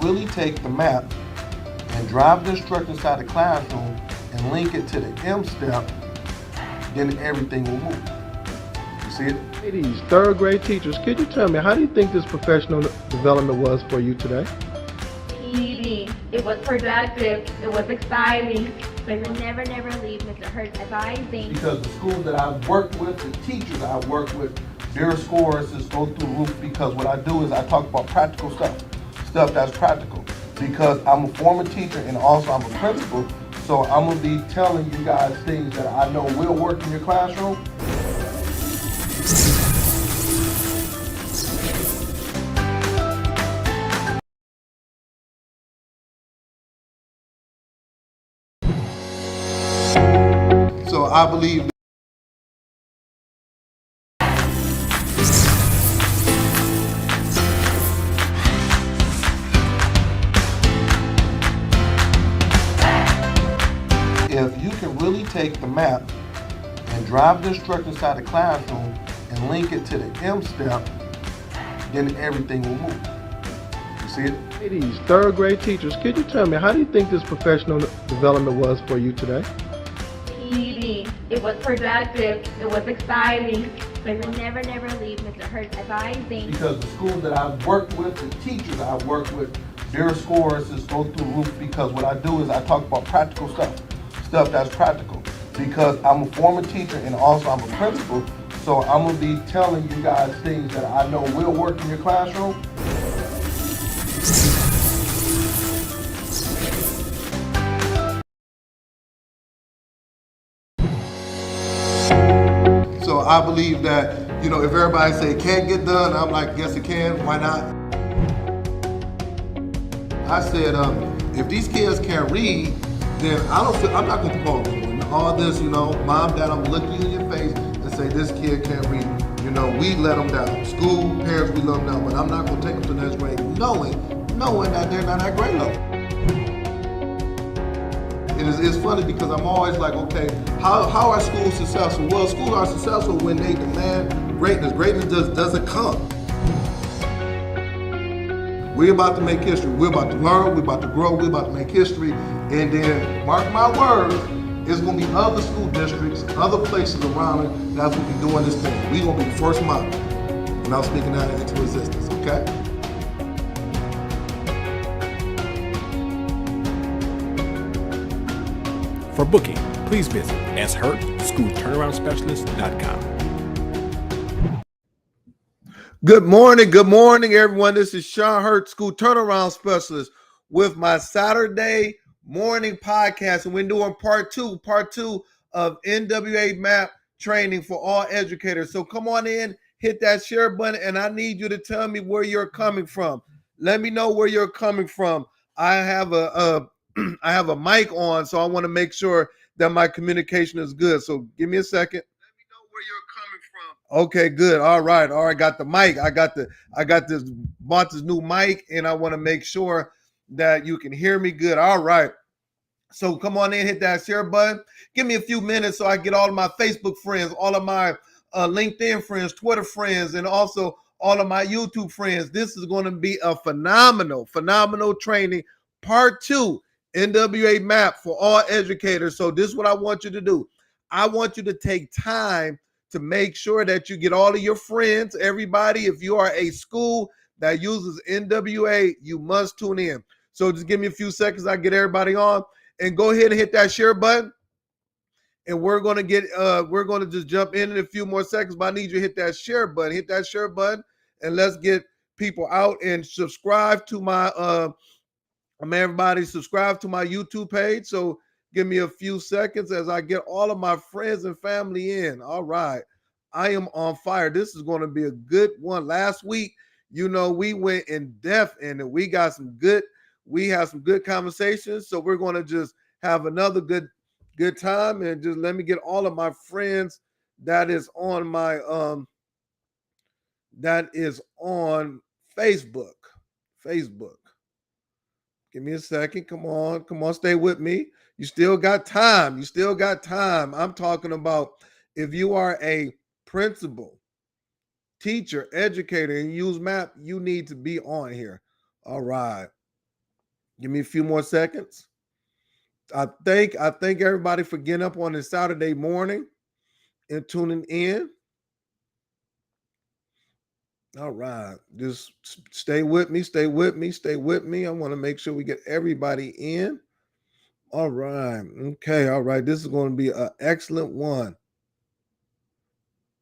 really take the map and drive the instructor inside the classroom and link it to the M step, then everything will move. You see it? Ladies, third grade teachers, could you tell me, how do you think this professional development was for you today? PD. It was productive. It was exciting. But we'll never leave Mr. Hurt's advising. Because the schools that I've worked with, the teachers I've worked with, their scores just go through the roof, because what I do is I talk about practical stuff that's practical. Because I'm a former teacher and also I'm a principal, so I'm gonna be telling you guys things that I know will work in your classroom. So I believe if you can really take the map and drive the instructor inside the classroom and link it to the M step, then everything will move. You see it? Ladies, third grade teachers, could you tell me, how do you think this professional development was for you today? PD. It was productive. It was exciting. But we'll never leave Mr. Hurt's advising. Because the schools that I've worked with, the teachers I've worked with, their scores just go through the roof, because what I do is I talk about practical stuff that's practical. Because I'm a former teacher and also I'm a principal, so I'm gonna be telling you guys things that I know will work in your classroom. So I believe that, if everybody say it can't get done, I'm like, yes it can, why not? I said, if these kids can't read, then I'm not gonna propose them. All this, mom, dad, I'm gonna look you in your face and say this kid can't read. We let them down. School, parents, we let them down, but I'm not gonna take them to the next grade knowing that they're not at grade level. It's funny because I'm always like, okay, how are schools successful? Well, schools are successful when they demand greatness. Greatness just doesn't come. We're about to make history. We're about to learn. We're about to grow. We're about to make history. And then, mark my words, it's going to be other school districts, other places around it that's going to be doing this thing. We're going to be the first model. And I'm speaking that into existence, okay? For booking, please visit shurtschoolturnaroundspecialist.com. Good morning, everyone. This is Sean Hurt, School Turnaround Specialist, with my Saturday morning podcast, and we're doing part two of NWA MAP training for all educators. So come on in, hit that share button, and I need you to tell me where you're coming from. Let me know where you're coming from. I have a mic on, so I want to make sure that my communication is good. So give me a second. Let me know where you're coming from. Okay, good. All right. Got the mic. I got bought this new mic, and I want to make sure that you can hear me good. All right. So come on in, hit that share button. Give me a few minutes so I get all of my Facebook friends, all of my LinkedIn friends, Twitter friends, and also all of my YouTube friends. This is going to be a phenomenal training. Part 2, NWA MAP for all educators. So this is what I want you to do. I want you to take time to make sure that you get all of your friends, everybody. If you are a school that uses NWA, you must tune in. So just give me a few seconds. I get everybody on, and go ahead and hit that share button. And we're going to just jump in a few more seconds, but I need you to hit that share button, and let's get people out and subscribe to my, everybody subscribe to my YouTube page. So give me a few seconds as I get all of my friends and family in. All right. I am on fire. This is going to be a good one. Last week, we went in depth and we had some good conversations. So we're going to just have another good time, and just let me get all of my friends that is on my Facebook. Give me a second. Come on, stay with me. You still got time. I'm talking about if you are a principal, teacher, educator, and use MAP, you need to be on here. All right. Give me a few more seconds. I thank everybody for getting up on this Saturday morning and tuning in. All right. Just stay with me, stay with me, stay with me. I want to make sure we get everybody in. All right. Okay. All right. This is going to be an excellent one.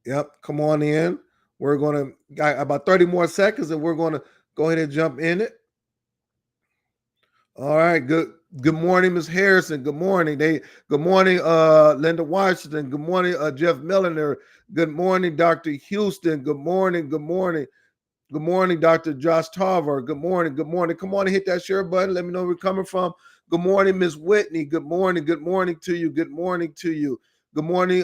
Yep. Come on in. We're going to got about 30 more seconds and we're going to go ahead and jump in it. All right. Good morning, Ms. Harrison. Good morning. Good morning, Linda Washington. Good morning, Jeff Milliner. Good morning, Dr. Houston. Good morning. Good morning. Good morning, Dr. Josh Tarver. Good morning. Good morning. Come on and hit that share button. Let me know where you're coming from. Good morning, Ms. Whitney. Good morning. Good morning to you. Good morning to you. Good morning,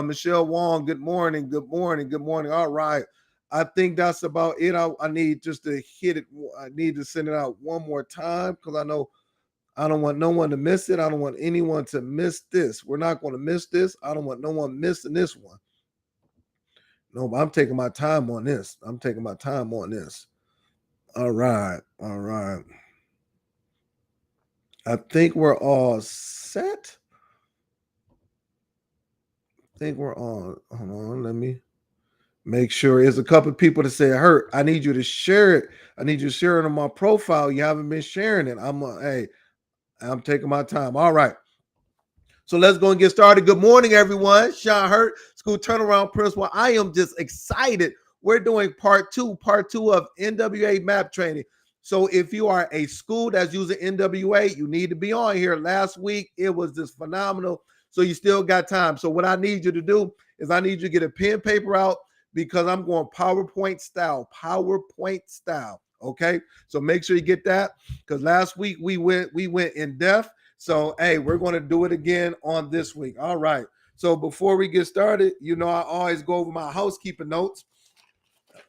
Michelle Wong. Good morning. Good morning. Good morning. All right. I think that's about it. I need just to hit it. I need to send it out one more time because I know I don't want no one to miss it. I don't want anyone to miss this. We're not going to miss this. I don't want no one missing this one. No, but I'm taking my time on this. I'm taking my time on this. All right. All right. I think we're all set. I think we're on. Hold on. Let me make sure. There's a couple of people that say it hurt. I need you to share it. I need you to share it on my profile. You haven't been sharing it. I'm taking my time. All right. So let's go and get started. Good morning, everyone. Sean Hurt, school turnaround principal. I am just excited. We're doing part two of NWA map training. So if you are a school that's using NWA, you need to be on here. Last week, it was just phenomenal. So you still got time. So what I need you to do is I need you to get a pen paper out because I'm going PowerPoint style. Okay. So make sure you get that because last week we went in depth. So, hey, we're going to do it again on this week. All right. So before we get started, I always go over my housekeeping notes.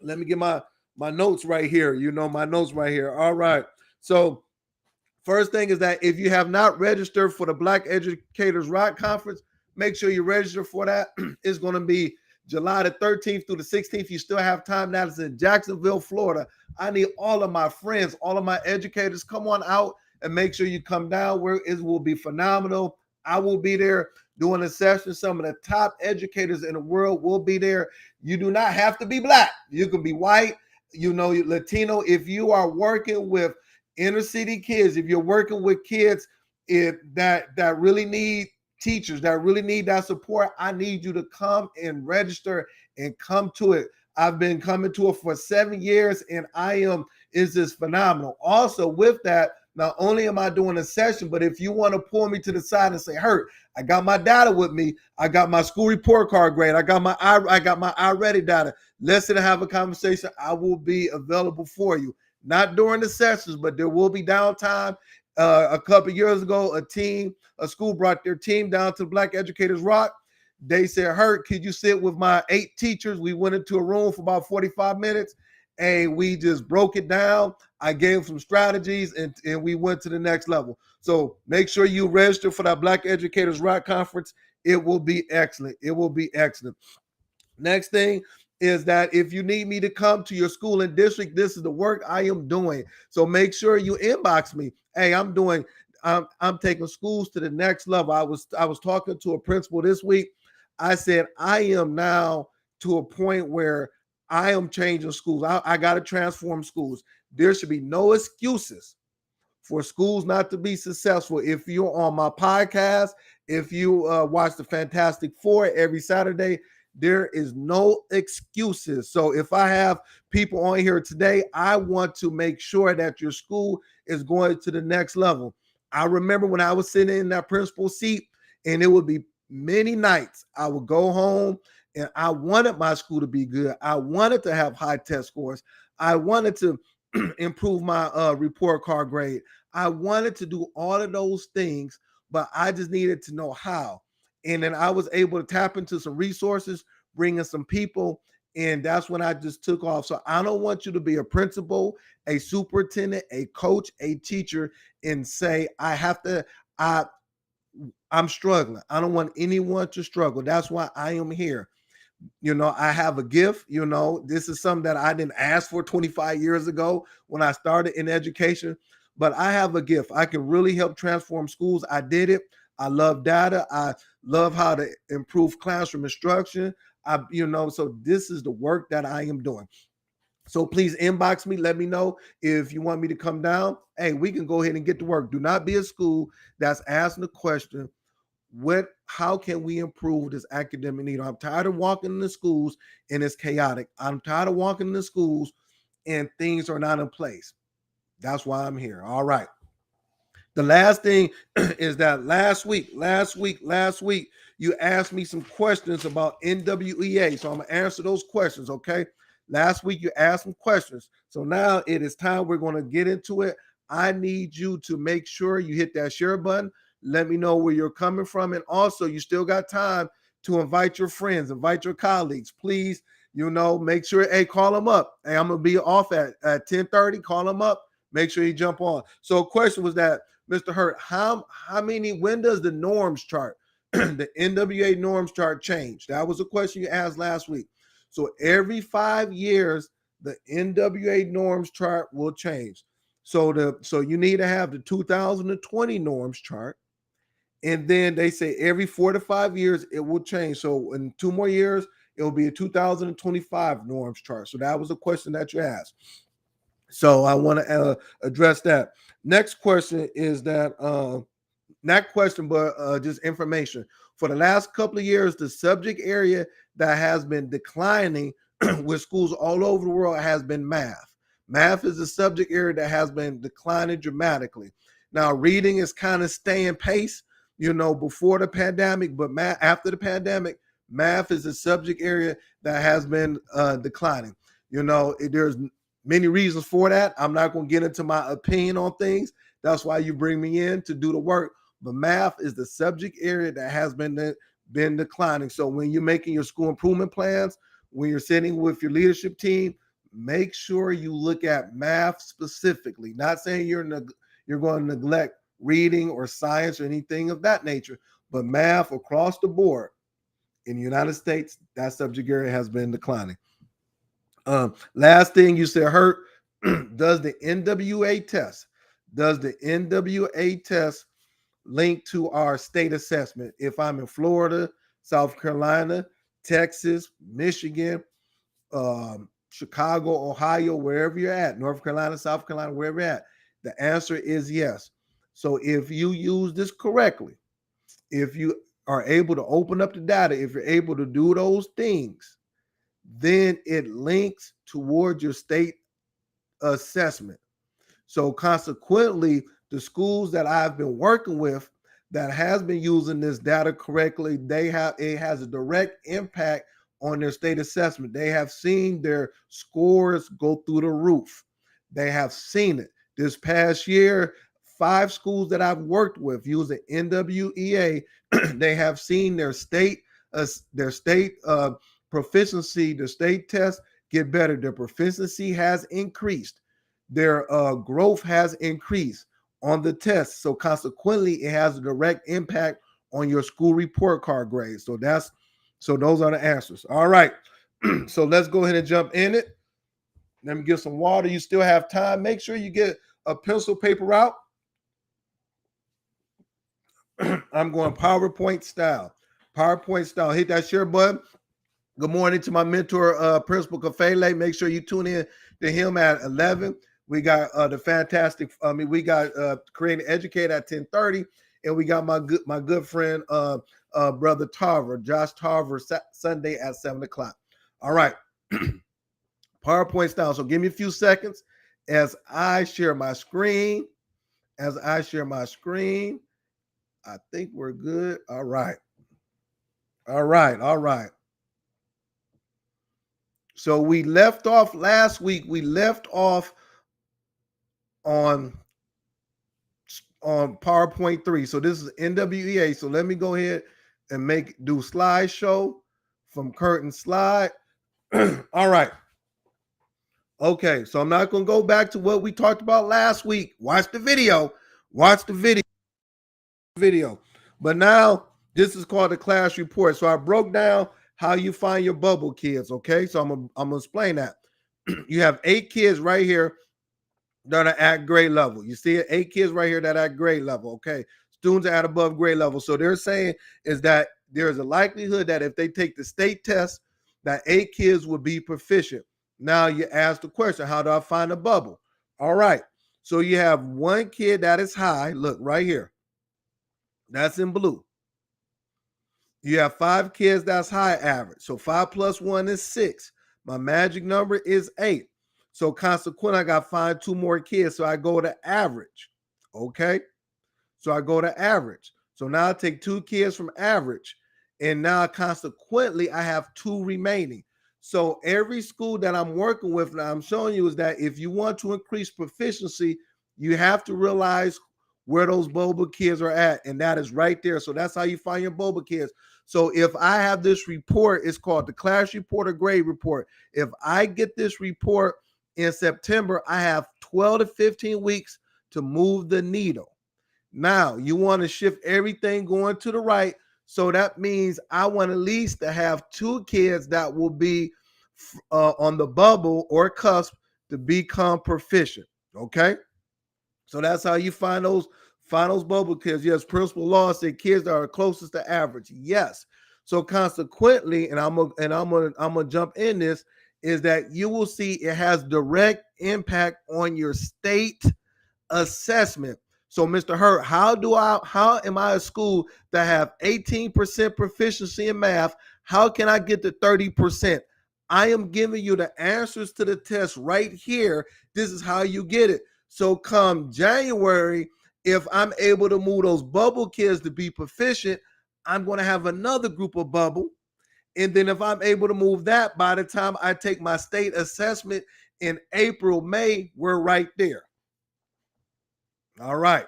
Let me get my notes right here. My notes right here. All right. So first thing is that if you have not registered for the Black Educators Rock Conference, make sure you register for that. It's going to be July the 13th through the 16th. You still have time. That is in Jacksonville, Florida. I need all of my friends, all of my educators, come on out and make sure you come down where it will be phenomenal. I will be there doing a session. Some of the top educators in the world will be there. You do not have to be Black. You can be white, Latino. If you are working with inner city kids, if you're working with kids that really need teachers, that really need that support, I need you to come and register and come to it. I've been coming to it for 7 years and it's just phenomenal. Also with that, not only am I doing a session, but if you want to pull me to the side and say, Hurt, I got my data with me. I got my school report card grade. I got my iReady data. Let's sit and have a conversation. I will be available for you. Not during the sessions, but there will be downtime. A couple of years ago, a school brought their team down to Black Educators Rock. They said, Hurt, could you sit with my 8 teachers? We went into a room for about 45 minutes and we just broke it down. I gave some strategies and we went to the next level. So make sure you register for that Black Educators Rock Conference. It will be excellent. It will be excellent. Next thing is that if you need me to come to your school and district, this is the work I am doing. So make sure you inbox me. Hey, I'm taking schools to the next level. I was talking to a principal this week. I said, I am now to a point where I am changing schools. I got to transform schools. There should be no excuses for schools not to be successful. If you're on my podcast, if you watch the Fantastic Four every Saturday, there is no excuses. So if I have people on here today, I want to make sure that your school is going to the next level. I remember when I was sitting in that principal seat, and it would be many nights I would go home and I wanted my school to be good. I wanted to have high test scores. I wanted to improve my report card grade. I wanted to do all of those things, but I just needed to know how. And then I was able to tap into some resources, bring in some people, and that's when I just took off. So I don't want you to be a principal, a superintendent, a coach, a teacher, and say, I'm struggling. I don't want anyone to struggle. That's why I am here. I have a gift. This is something that I didn't ask for 25 years ago when I started in education. but I have a gift. I can really help transform schools. I did it. I love data. I love how to improve classroom instruction. So this is the work that I am doing. So please inbox me. Let me know if you want me to come down. Hey, we can go ahead and get to work. Do not be a school that's asking the question, how can we improve this academic need? I'm tired of walking in the schools and it's chaotic. I'm tired of walking in the schools and things are not in place. That's why I'm here. All right. The last thing is that last week, you asked me some questions about NWEA. So I'm going to answer those questions, okay? Last week, you asked some questions. So now it is time. We're going to get into it. I need you to make sure you hit that share button. Let me know where you're coming from. And also, you still got time to invite your friends, invite your colleagues. Please, make sure, hey, call them up. Hey, I'm going to be off at 10:30. Call them up. Make sure you jump on. So question was that, Mr. Hurt, when does the norms chart, the NWA norms chart change? That was a question you asked last week. So every 5 years, the NWA norms chart will change. So you need to have the 2020 norms chart. And then they say every 4 to 5 years, it will change. So in 2 more years, it will be a 2025 norms chart. So that was a question that you asked. So I want to address that. Next question is that, not question, but just information. For the last couple of years, the subject area that has been declining with schools all over the world has been math. Math is the subject area that has been declining dramatically. Now, reading is kind of staying pace, before the pandemic, but after the pandemic, math is a subject area that has been declining. There's many reasons for that. I'm not going to get into my opinion on things. That's why you bring me in to do the work. But math is the subject area that has been declining. So when you're making your school improvement plans, when you're sitting with your leadership team, make sure you look at math specifically. Not saying you're going to neglect reading or science or anything of that nature, but math across the board in the United States, that subject area has been declining. Last thing you said, Hurt, does the NWA test link to our state assessment? If I'm in Florida, South Carolina, Texas, Michigan, Chicago, Ohio, wherever you're at, North Carolina, South Carolina, wherever you're at, the answer is yes. So if you use this correctly, if you are able to open up the data, if you're able to do those things, then it links towards your state assessment. So consequently, the schools that I've been working with that has been using this data correctly, it has a direct impact on their state assessment. They have seen their scores go through the roof. They have seen it. This past year, 5 schools that I've worked with using NWEA, they have seen their state proficiency, the state test get better. Their proficiency has increased. Their growth has increased on the test. So consequently, it has a direct impact on your school report card grades. So those are the answers. All right. So let's go ahead and jump in it. Let me get some water. You still have time. Make sure you get a pencil, paper out. I'm going PowerPoint style. Hit that share button. Good morning to my mentor, Principal Kafele. Make sure you tune in to him at 11. We got we got Create and Educate at 10:30, and we got my good friend, Brother Tarver, Josh Tarver, Sunday at 7 o'clock. All right, PowerPoint style. So give me a few seconds as I share my screen. I think we're good. All right. So we left off last week. We left off on PowerPoint 3. So this is NWEA. So let me go ahead and do slideshow from curtain slide. All right. Okay. So I'm not going to go back to what we talked about last week. Watch the video. But now this is called the class report. So I broke down how you find your bubble kids. Okay. So I'm gonna explain that. You have 8 kids right here that are at grade level. You see it, 8 kids right here that are at grade level. Okay, students are at above grade level. So they're saying is that there's a likelihood that if they take the state test, that 8 kids will be proficient. Now you ask the question, how do I find a bubble? All right, so you have 1 kid that is high. Look right here, that's in blue. You have 5 kids that's high average. So 5 plus 1 is 6. My magic number is 8. So consequently, I got to find 2 more kids. So I go to average. Okay. So I go to average. So now I take 2 kids from average. And now consequently, I have 2 remaining. So every school that I'm working with, now I'm showing you is that if you want to increase proficiency, you have to realize where those boba kids are at. And that is right there. So that's how you find your boba kids. So if I have this report, it's called the class report or grade report. If I get this report in September, I have 12 to 15 weeks to move the needle. Now, you want to shift everything going to the right. So that means I want at least to have 2 kids that will be on the bubble or cusp to become proficient. Okay. So that's how you find those bubble kids. Yes, principal law said kids that are closest to average. Yes. So consequently, and I'm gonna jump in this, is that you will see it has direct impact on your state assessment. So, Mr. Hurt, how am I a school that have 18% proficiency in math? How can I get to 30%? I am giving you the answers to the test right here. This is how you get it. So come January, if I'm able to move those bubble kids to be proficient, I'm going to have another group of bubble. And then if I'm able to move that, by the time I take my state assessment in April, May, we're right there. All right.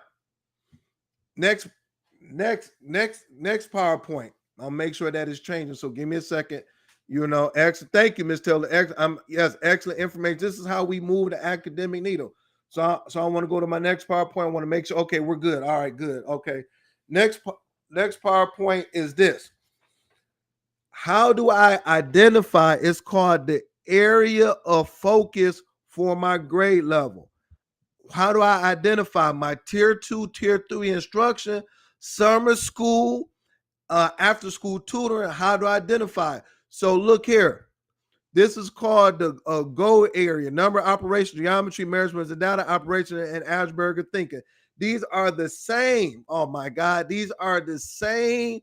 Next PowerPoint. I'll make sure that is changing. So give me a second. Excellent. Thank you, Ms. Taylor. Yes, excellent information. This is how we move the academic needle. So I want to go to my next PowerPoint. I want to make sure. Okay, we're good. All right, good. Okay. Next PowerPoint is this. How do I identify? It's called the area of focus for my grade level. How do I identify my tier 2, tier 3 instruction, summer school, after school tutoring? How do I identify? So look here. This is called the GO area, number, operation, geometry, measurements, and data operation, and algebraic thinking. These are the same. Oh my God. These are the same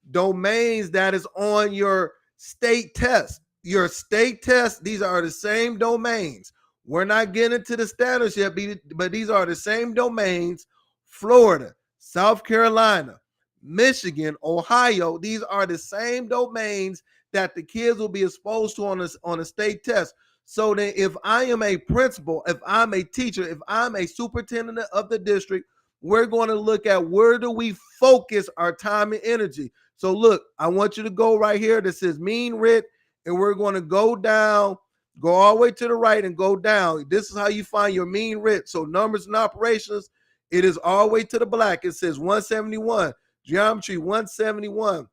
domains that is on your state test. Your state test, these are the same domains. We're not getting to the standards yet, but these are the same domains. Florida, South Carolina, Michigan, Ohio, these are the same domains that the kids will be exposed to on a state test. So then if I am a principal, if I'm a teacher, if I'm a superintendent of the district, we're going to look at where do we focus our time and energy. So look, I want you to go right here. This says mean writ, and we're going to go down, go all the way to the right and go down. This is how you find your mean writ. So numbers and operations, it is all the way to the black. It says 171. Geometry, 171.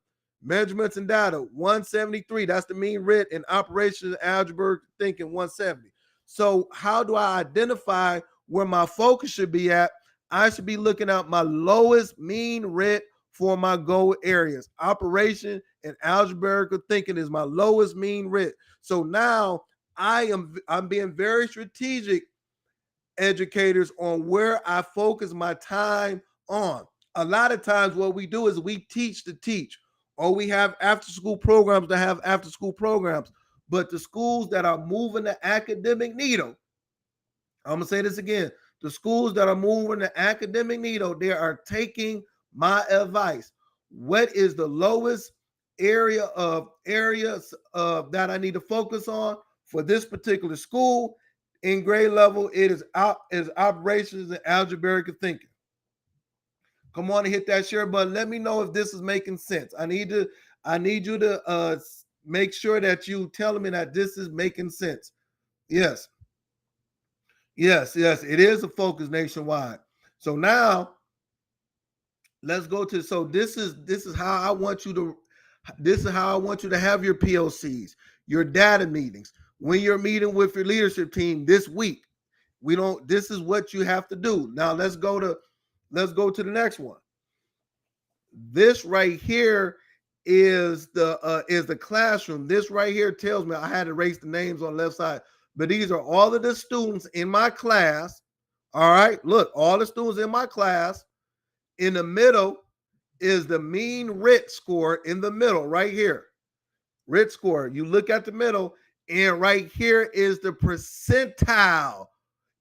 Measurements and data, 173. That's the mean writ. And operations and algebra thinking, 170. So how do I identify where my focus should be at? I should be looking at my lowest mean writ for my goal areas. Operation and algebraic thinking is my lowest mean writ. So now I'm being very strategic, educators, on where I focus my time on. A lot of times what we do is we teach to teach, or we have after school programs to have after school programs. But the schools that are moving the academic needle, I'm going to say this again, the schools that are moving the academic needle, they are taking my advice. What is the lowest areas that I need to focus on for this particular school in grade level? It is operations and algebraic thinking. Come on and hit that share button. Let me know if this is making sense. I need you to make sure that you telling me that this is making sense. Yes, it is a focus nationwide. So now let's go to, so this is how I want you to have your POCs, your data meetings, when you're meeting with your leadership team this week. We don't, this is what you have to do. Now let's go to the next one. This right here is the classroom. This right here tells me, I had to erase the names on the left side, but these are all of the students in my class. All right, look, all the students in my class. In the middle is the mean RIT score in the middle right here. RIT score. You look at the middle, and right here is the percentile.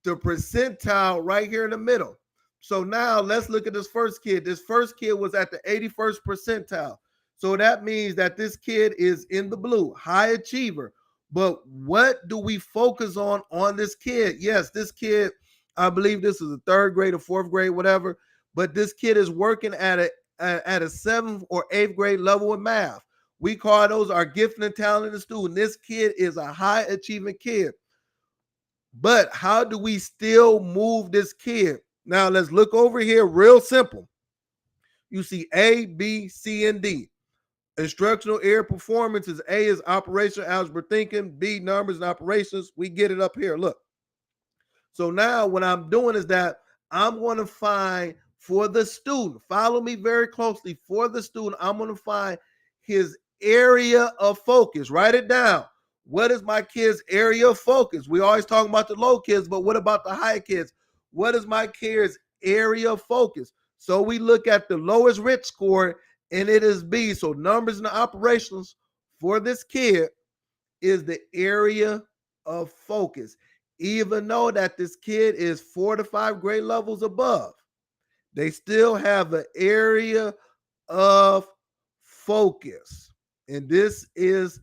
The percentile right here in the middle. So now let's look at this first kid. This first kid was at the 81st percentile. So that means that this kid is in the blue, high achiever. But what do we focus on this kid? Yes, this kid, I believe this is a third grade or fourth grade, whatever. But this kid is working at a seventh or eighth grade level in math. We call those our gifted and talented student. This kid is a high achieving kid. But how do we still move this kid? Now let's look over here, real simple. You see A, B, C, and D. Instructional area performance is A is operational algebra thinking, B numbers and operations. We get it up here, look. So now what I'm doing is that I'm going to find for the student, follow me very closely, for the student, I'm going to find his area of focus. Write it down. What is my kid's area of focus? We always talk about the low kids, but what about the high kids? What is my kid's area of focus? So we look at the lowest RIT score, and it is B. So numbers and operations for this kid is the area of focus. Even though that this kid is 4 to 5 grade levels above, they still have an area of focus. And this is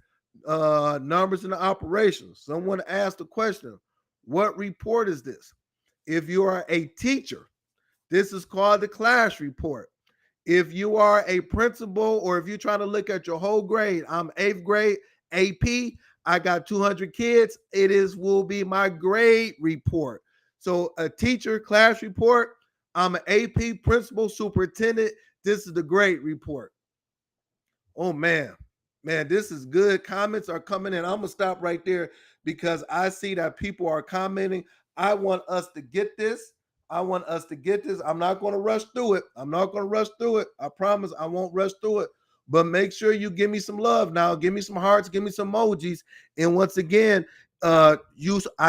numbers and operations. Someone asked the question, what report is this? If you are a teacher, this is called the class report. If you are a principal, or if you're trying to look at your whole grade, I'm 8th grade AP, I got 200 kids, will be my grade report. So a teacher class report, I'm an AP principal superintendent, this is the grade report. Oh man, this is good. Comments are coming in. I'm gonna stop right there because I see that people are commenting. I want us to get this. I'm not going to rush through it. I promise I won't rush through it. But make sure you give me some love now. Give me some hearts. Give me some emojis. And once again, I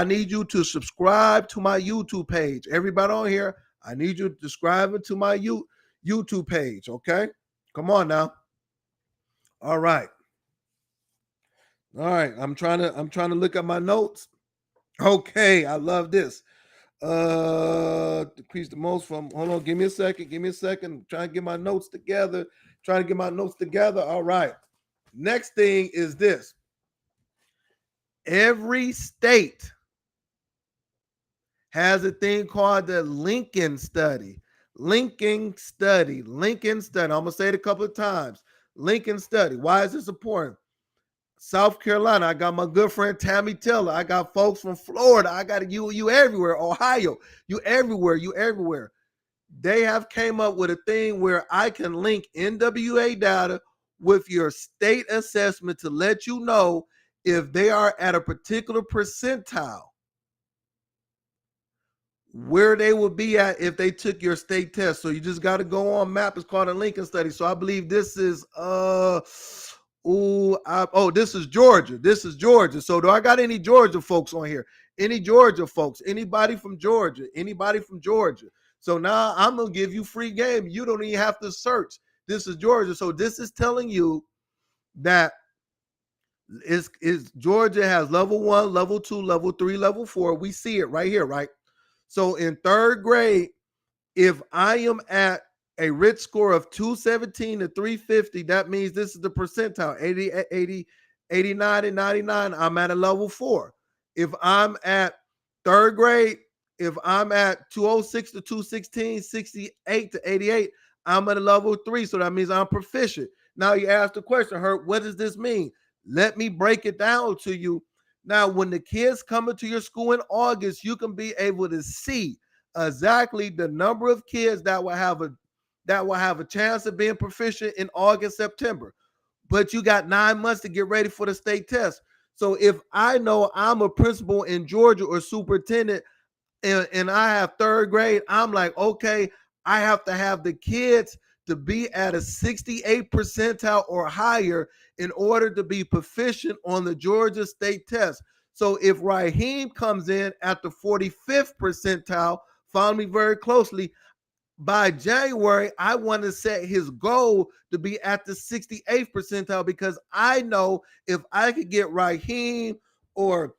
need you to subscribe to my YouTube page. Everybody on here, I need you to subscribe to my YouTube page. Okay, come on now. All right. I'm trying to look at my notes. Okay, I love this. Decrease the most from, hold on, give me a second. Trying to get my notes together. All right. Next thing is this. Every state has a thing called the Lincoln study. I'm gonna say it a couple of times. Lincoln study. Why is this important? South Carolina, I got my good friend Tammy Taylor. I got folks from Florida. I got you everywhere. Ohio, you everywhere. They have came up with a thing where I can link NWA data with your state assessment to let you know if they are at a particular percentile, where they would be at if they took your state test. So you just got to go on map. It's called a Lincoln study. So I believe this is this is Georgia. So do I got any Georgia folks on here? Any Georgia folks? Anybody from Georgia? So now I'm gonna give you free game. You don't even have to search. This is Georgia. So this is telling you that is Georgia has level 1, level 2, level 3, level 4. We see it right here, right? So in 3rd grade, if I am at a RIT score of 217 to 350, that means this is the percentile, 80, 89, and 99. I'm at a level 4. If I'm at 3rd grade, if I'm at 206 to 216, 68 to 88, I'm at a level 3. So that means I'm proficient. Now you ask the question, Herb, what does this mean? Let me break it down to you. Now, when the kids come into your school in August, you can be able to see exactly the number of kids that will have a chance of being proficient in August, September. But you got 9 months to get ready for the state test. So if I know I'm a principal in Georgia or superintendent, and I have third grade, I'm like, okay, I have to have the kids to be at a 68 percentile or higher in order to be proficient on the Georgia State test. So if Raheem comes in at the 45th percentile, follow me very closely, by January, I want to set his goal to be at the 68th percentile, because I know if I could get Raheem or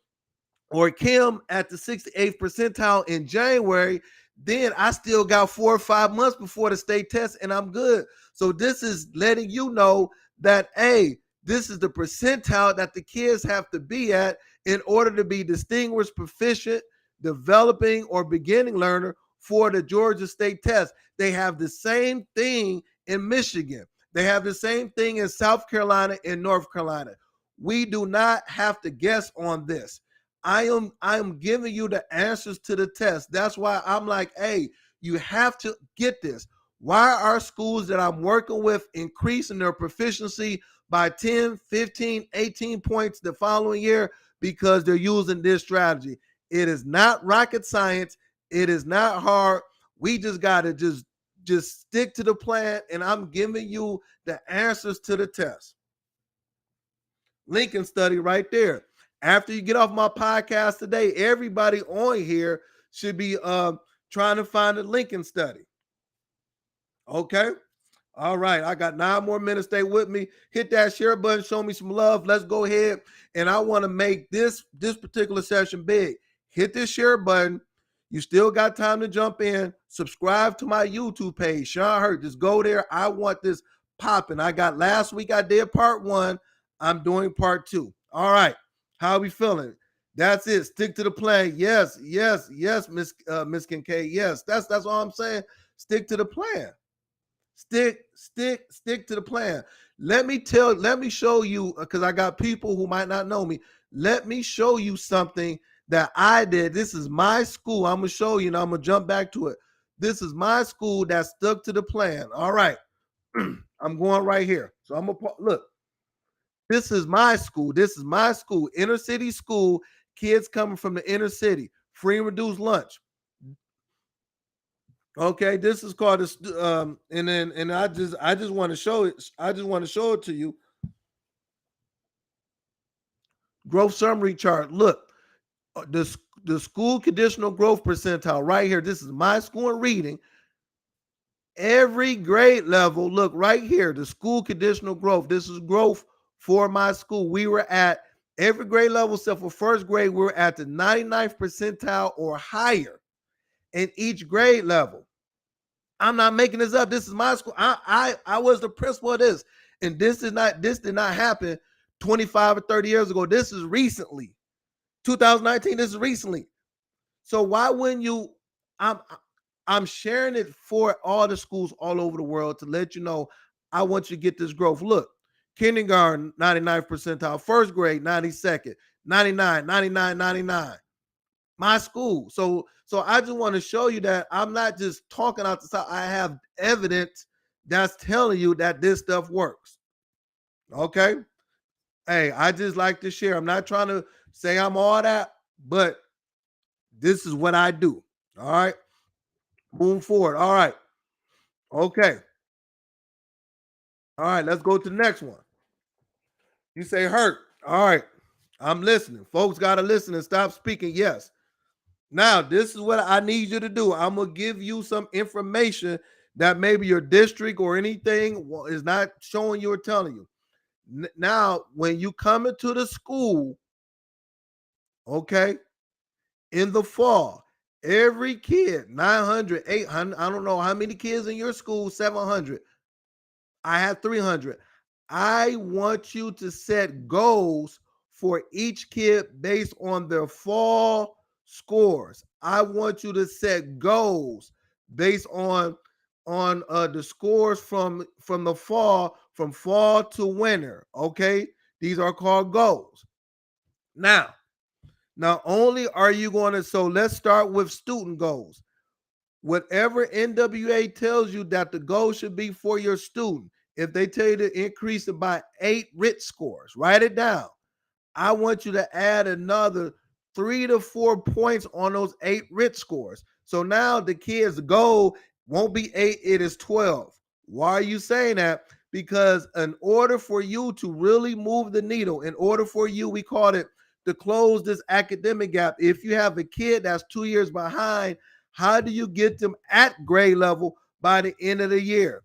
Kim at the 68th percentile in January, then I still got 4 or 5 months before the state test and I'm good. So this is letting you know that, hey, this is the percentile that the kids have to be at in order to be distinguished, proficient, developing, or beginning learner for the Georgia State test. They have the same thing in Michigan. They have the same thing in South Carolina and North Carolina. We do not have to guess on this. I am giving you the answers to the test. That's why I'm like, hey, you have to get this. Why are schools that I'm working with increasing their proficiency by 10, 15, 18 points the following year? Because they're using this strategy. It is not rocket science. It is not hard. We just got to just stick to the plan, and I'm giving you the answers to the test. Lincoln study right there. After you get off my podcast today, everybody on here should be trying to find a Lincoln study. Okay? All right. I got 9 more minutes. Stay with me. Hit that share button. Show me some love. Let's go ahead. And I want to make this particular session big. Hit this share button. You still got time to jump in. Subscribe to my YouTube page, Sean Hurt. Just go there. I want this popping. Last week I did part 1. I'm doing part 2. All right. How are we feeling? That's it. Stick to the plan. Yes, Miss Kincaid. Yes, that's all I'm saying. Stick to the plan. Stick to the plan. Let me show you, because I got people who might not know me. Let me show you something that I did. This is my school. I'm gonna show you, and I'm gonna jump back to it. This is my school that stuck to the plan. All right. I'm going right here. So I'm gonna look. This is my school. Inner city school. Kids coming from the inner city. Free and reduced lunch. Okay, this is called and I just want to show it. I just want to show it to you. Growth summary chart. Look, the school conditional growth percentile right here. This is my school in reading. Every grade level. Look right here. The school conditional growth. This is growth for my school. We were at every grade level except for first grade. We were at the 99th percentile or higher in each grade level. I'm not making this up. This is my school. I was the principal of this, and this did not happen 25 or 30 years ago. This is recently, 2019. This is recently. So why wouldn't you? I'm sharing it for all the schools all over the world to let you know I want you to get this growth. Look. Kindergarten, 99th percentile. First grade, 92nd. 99, 99, 99. My school. So I just want to show you that I'm not just talking out the side. I have evidence that's telling you that this stuff works. Okay? Hey, I just like to share. I'm not trying to say I'm all that, but this is what I do. All right? Moving forward. All right. Okay. All right, let's go to the next one. You say hurt. All right. I'm listening. Folks got to listen and stop speaking. Yes. Now, this is what I need you to do. I'm going to give you some information that maybe your district or anything is not showing you or telling you. Now, when you come into the school, okay, in the fall, every kid, 900, 800, I don't know how many kids in your school, 700. I have 300. I want you to set goals for each kid based on their fall scores. I want you to set goals based on the scores from the fall, from fall to winter. Okay, these are called goals. Now, not only are you going to, so let's start with student goals. Whatever NWA tells you that the goal should be for your student, if they tell you to increase it by 8 RIT scores, write it down. I want you to add another 3 to 4 points on those 8 RIT scores. So now the kids' goal won't be 8, it is 12. Why are you saying that? Because in order for you to really move the needle, in order for you, we call it to close this academic gap. If you have a kid that's 2 years behind, how do you get them at grade level by the end of the year?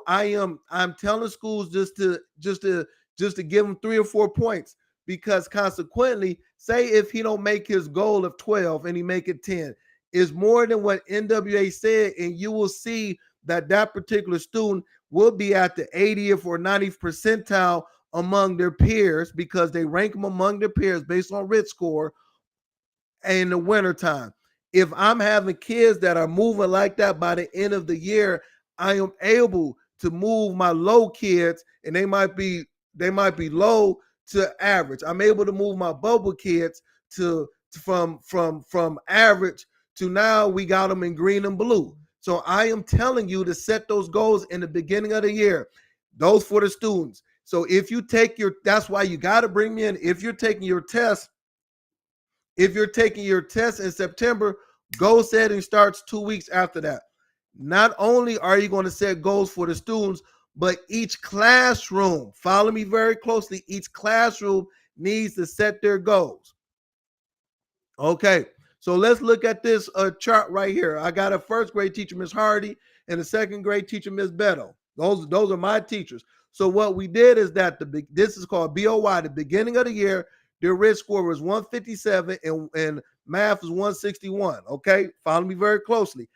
I'm telling schools just to give them 3 or 4 points, because consequently, say if he don't make his goal of 12 and he make it 10, is more than what NWA said, and you will see that particular student will be at the 80th or 90th percentile among their peers, because they rank them among their peers based on RIT score in the wintertime. If I'm having kids that are moving like that by the end of the year, I am able to move my low kids, and they might be low to average. I'm able to move my bubble kids to from average to now we got them in green and blue. So I am telling you to set those goals in the beginning of the year. Those for the students. So if you take that's why you got to bring me in. If you're taking your test in September, goal setting starts 2 weeks after that. Not only are you going to set goals for the students, but each classroom, follow me very closely, each classroom needs to set their goals. Okay, so let's look at this chart right here. I got a first grade teacher, Miss Hardy, and a second grade teacher, Miss Beto. Those are my teachers. So what we did is that this is called BOY. The beginning of the year, their RIT score was 157 and math was 161. Okay, follow me very closely.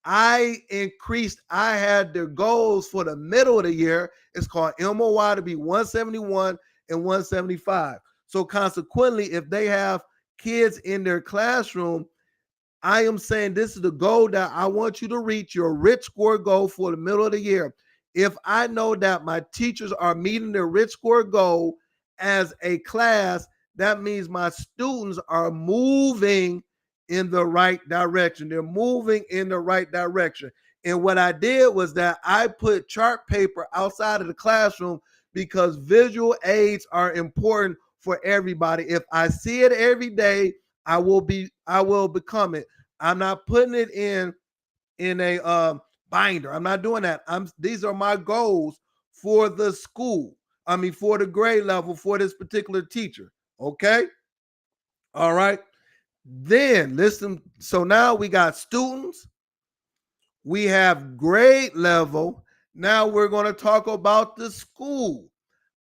I had their goals for the middle of the year. It's called MOY to be 171 and 175. So consequently, if they have kids in their classroom, I am saying this is the goal that I want you to reach, your RIT score goal for the middle of the year. If I know that my teachers are meeting their RIT score goal as a class, that means my students are moving in the right direction. They're moving in the right direction. And what I did was that I put chart paper outside of the classroom, because visual aids are important for everybody. If I see it every day, I will become it. I'm not putting it in a binder. I'm not doing that. These are my goals for the school. For the grade level for this particular teacher. Okay? All right. Then listen. So now we got students. We have grade level. Now we're going to talk about the school.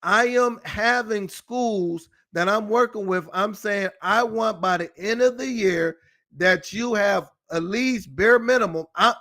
I am having schools that I'm working with. I'm saying I want by the end of the year that you have at least bare minimum. I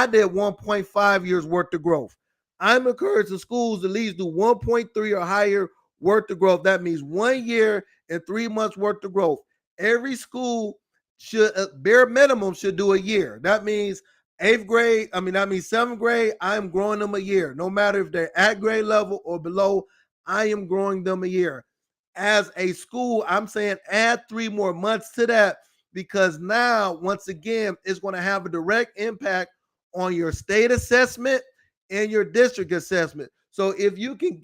did 1.5 years worth of growth. I'm encouraging schools to at least do 1.3 or higher worth of growth. That means 1 year and 3 months worth of growth. Every school should bare minimum should do a year. That means seventh grade, I'm growing them a year. No matter if they're at grade level or below, I am growing them a year. As a school, I'm saying add 3 more months to that, because now, once again, it's going to have a direct impact on your state assessment and your district assessment. So if you can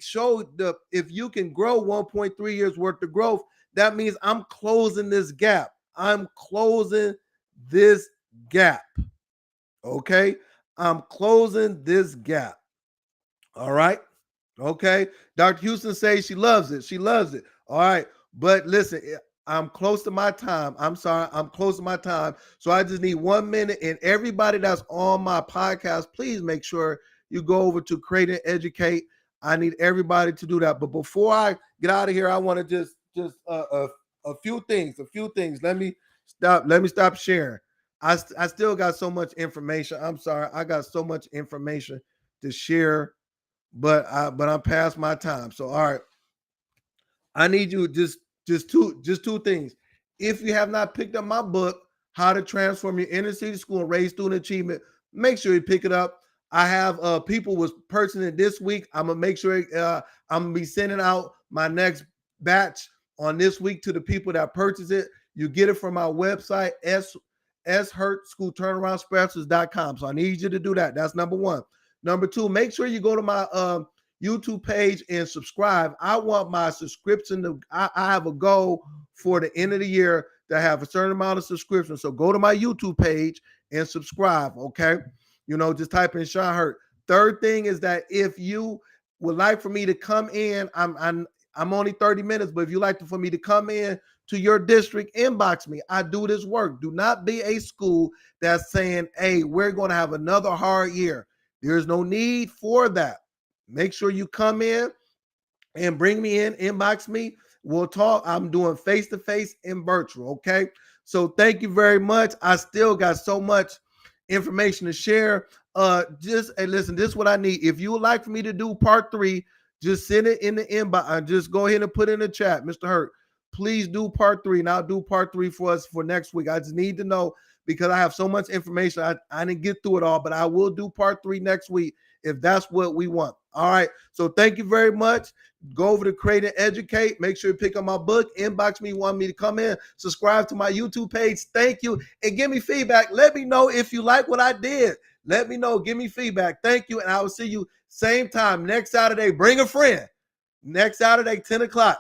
grow 1.3 years worth of growth, that means I'm closing this gap. I'm closing this gap. Okay? I'm closing this gap. All right? Okay. Dr. Houston says she loves it. She loves it. All right. But listen, I'm close to my time. I'm sorry. I'm close to my time. So I just need 1 minute. And everybody that's on my podcast, please make sure you go over to Create and Educate. I need everybody to do that. But before I get out of here, I want to just a few things. Let me stop sharing. I still got so much information. I'm sorry. I got so much information to share, but I'm past my time. So all right, I need you just two things. If you have not picked up my book, How to Transform Your Inner City School and Raise Student Achievement, make sure you pick it up. I have people was purchasing it this week. I'm gonna make sure I'm gonna be sending out my next batch on this week to the people that purchase it. You get it from our website, SHurtschoolturnaroundspecialist.com. So I need you to do that. That's number one. Number two, make sure you go to my YouTube page and subscribe. I want my subscription I have a goal for the end of the year that have a certain amount of subscriptions. So go to my YouTube page and subscribe, okay? Just type in Sean Hurt. Third thing is that if you would like for me to come in, I'm only 30 minutes, but if you like for me to come in to your district, inbox me. I do this work. Do not be a school that's saying, hey, we're going to have another hard year. There's no need for that. Make sure you come in and bring me in, inbox me. We'll talk. I'm doing face-to-face and virtual, okay? So thank you very much. I still got so much information to share. Listen, this is what I need. If you would like for me to do part 3, just send it in the inbox. Just go ahead and put it in the chat, Mr. Hurt. Please do part 3, and I'll do part 3 for us for next week. I just need to know because I have so much information. I didn't get through it all, but I will do part 3 next week if that's what we want. All right. So thank you very much. Go over to Create and Educate. Make sure you pick up my book. Inbox me. Want me to come in. Subscribe to my YouTube page. Thank you. And give me feedback. Let me know if you like what I did. Let me know. Give me feedback. Thank you. And I will see you same time next Saturday. Bring a friend. Next Saturday, 10 o'clock.